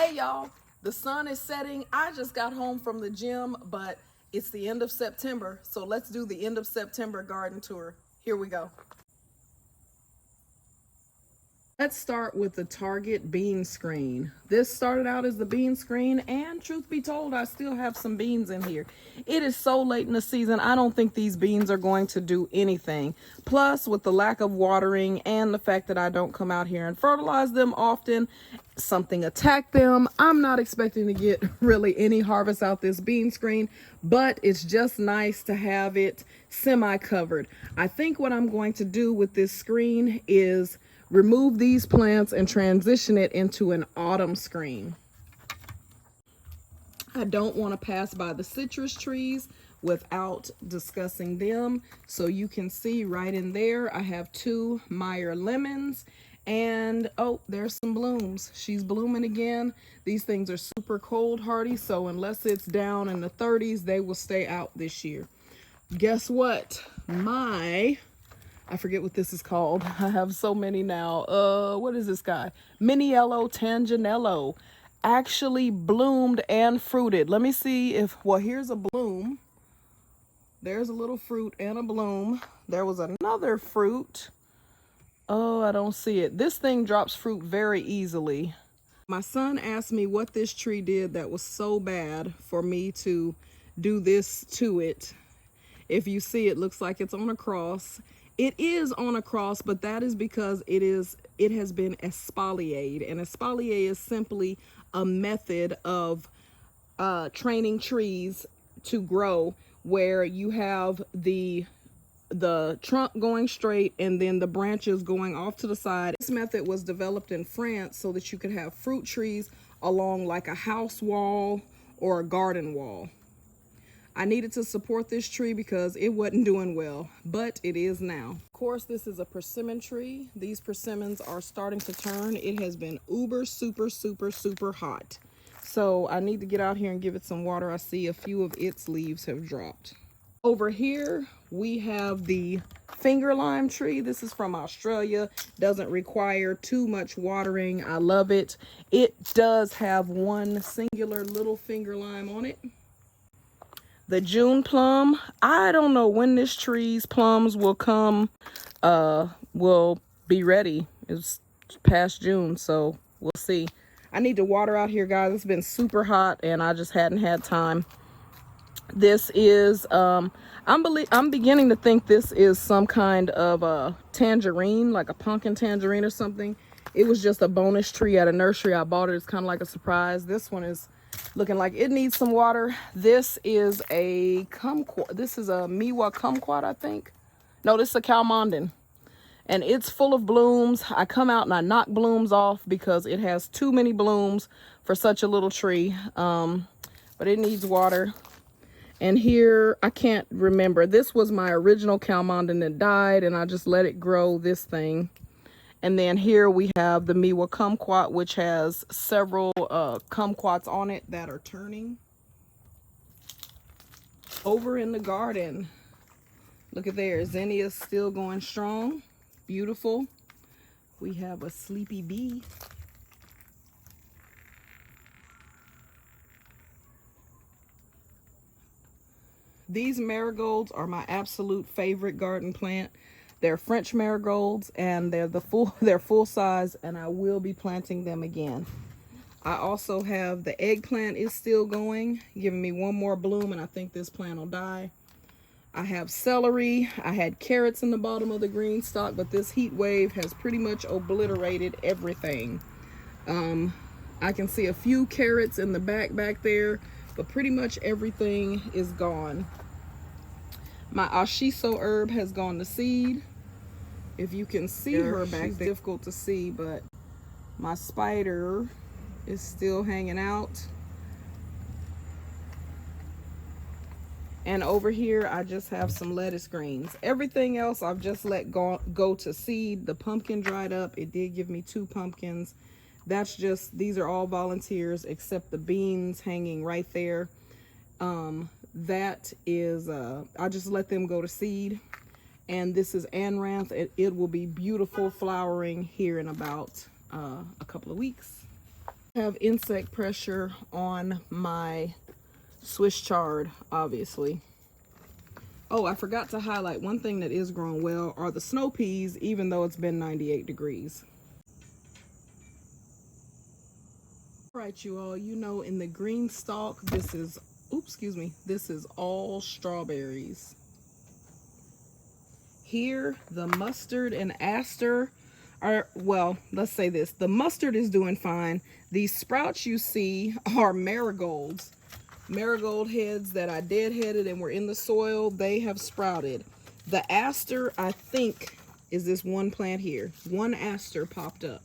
Hey y'all, the sun is setting. I just got home from the gym, but it's the end of September, so let's do the end of September garden tour. Here we go. Let's start with the Target bean screen. This started out as the bean screen, and truth be told, I still have some beans in here. It is so late in the season, I don't think these beans are going to do anything. Plus, with the lack of watering and the fact that I don't come out here and fertilize them often, something attacked them. I'm not expecting to get really any harvest out this bean screen, but it's just nice to have it semi-covered. I think what I'm going to do with this screen is remove these plants and transition it into an autumn screen. I don't want to pass by the citrus trees without discussing them. So you can see right in there, I have 2 Meyer lemons, and oh, there's some blooms. She's blooming again. These things are super cold hardy, so unless it's down in the 30s, they will stay out this year. Guess what? I forget what this is called. I have so many now. What is this guy? Miniello Tanginello actually bloomed and fruited. Let me see if, well, here's a bloom. There's a little fruit and a bloom. There was another fruit. Oh, I don't see it. This thing drops fruit very easily. My son asked me what this tree did that was so bad for me to do this to it. If you see, it looks like it's on a cross. It is on a cross, but that is because it has been espaliered, and espalier is simply a method of training trees to grow where you have the trunk going straight and then the branches going off to the side. This method was developed in France so that you could have fruit trees along like a house wall or a garden wall. I needed to support this tree because it wasn't doing well, but it is now. Of course, this is a persimmon tree. These persimmons are starting to turn. It has been uber, super, super, super hot. So I need to get out here and give it some water. I see a few of its leaves have dropped. Over here, we have the finger lime tree. This is from Australia. Doesn't require too much watering. I love it. It does have one singular little finger lime on it. The June plum, I don't know when this tree's plums will come, will be ready. It's past June, so we'll see. I need to water out here, guys. It's been super hot and I just hadn't had time. This is, I'm beginning to think this is some kind of a tangerine, like a pumpkin tangerine or something. It was just a bonus tree at a nursery. I bought it. It's kind of like a surprise. This one is looking like it needs some water. This is a kumquat. This is a Miwa kumquat, I think. No, this is a Calmanden. And it's full of blooms. I come out and I knock blooms off because it has too many blooms for such a little tree. But it needs water. And here, I can't remember. This was my original Calmanden that died, and I just let it grow this thing. And then here we have the Miwa kumquat, which has several kumquats on it that are turning. Over in the garden, look at there. Zinnia's still going strong. Beautiful. We have a sleepy bee. These marigolds are my absolute favorite garden plant. They're French marigolds, and they're full size, and I will be planting them again. I also have the eggplant is still going, giving me one more bloom, and I think this plant will die. I have celery. I had carrots in the bottom of the green stalk, but this heat wave has pretty much obliterated everything. I can see a few carrots in the back there, but pretty much everything is gone. My ashiso herb has gone to seed. If you can see her back there, difficult to see, but my spider is still hanging out. And over here, I just have some lettuce greens. Everything else I've just let go to seed. The pumpkin dried up. It did give me 2 pumpkins. That's just, these are all volunteers except the beans hanging right there. That is, I just let them go to seed. And this is amaranth. It will be beautiful flowering here in about a couple of weeks. Have insect pressure on my Swiss chard, obviously. Oh, I forgot to highlight one thing that is growing well are the snow peas, even though it's been 98 degrees. All right, you all, you know, in the green stalk, this is, oops, excuse me, this is all strawberries. Here, the mustard and aster are, well, let's say this, the mustard is doing fine. These sprouts you see are marigolds. Marigold heads that I deadheaded and were in the soil, they have sprouted. The aster, I think, is this one plant here. One aster popped up.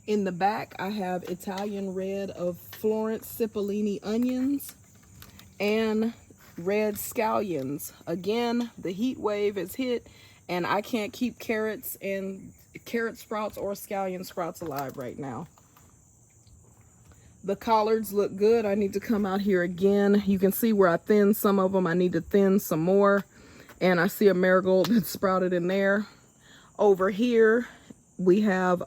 In the back, I have Italian red of Florence Cipollini onions and red scallions. Again, the heat wave has hit and I can't keep carrots and carrot sprouts or scallion sprouts alive right now. The collards look good. I need to come out here again. You can see where I thinned some of them. I need to thin some more. And I see a marigold that sprouted in there. Over here, we have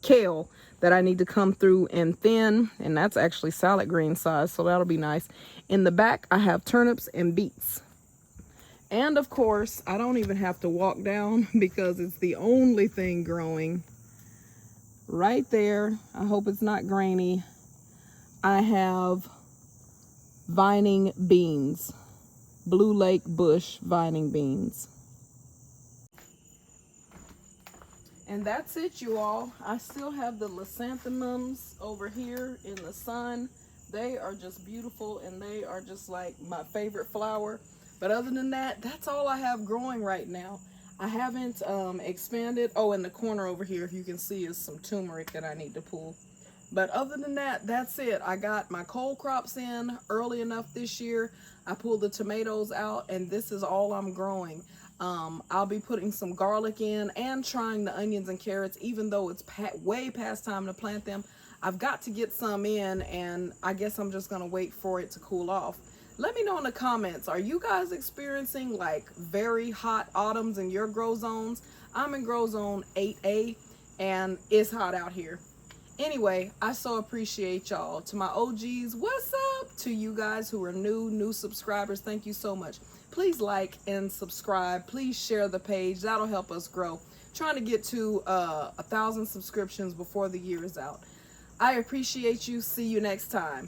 kale that I need to come through and thin. And that's actually salad green size, so that'll be nice. In the back, I have turnips and beets. And of course, I don't even have to walk down because it's the only thing growing right there. I hope it's not grainy. I have vining beans, Blue Lake Bush vining beans. And that's it, you all. I still have the leucanthemums over here in the sun. They are just beautiful and they are just like my favorite flower. But other than that, that's all I have growing right now. I haven't expanded. Oh, in the corner over here, if you can see, is some turmeric that I need to pull. But other than that, that's it. I got my cold crops in early enough this year. I pulled the tomatoes out, and this is all I'm growing. I'll be putting some garlic in and trying the onions and carrots, even though it's way past time to plant them. I've got to get some in, and I guess I'm just going to wait for it to cool off. Let me know in the comments, are you guys experiencing like very hot autumns in your grow zones? I'm in grow zone 8A, and it's hot out here. Anyway, I so appreciate y'all. To my OGs, what's up? To you guys who are new subscribers, thank you so much. Please like and subscribe. Please share the page. That'll help us grow. Trying to get to 1,000 subscriptions before the year is out. I appreciate you. See you next time.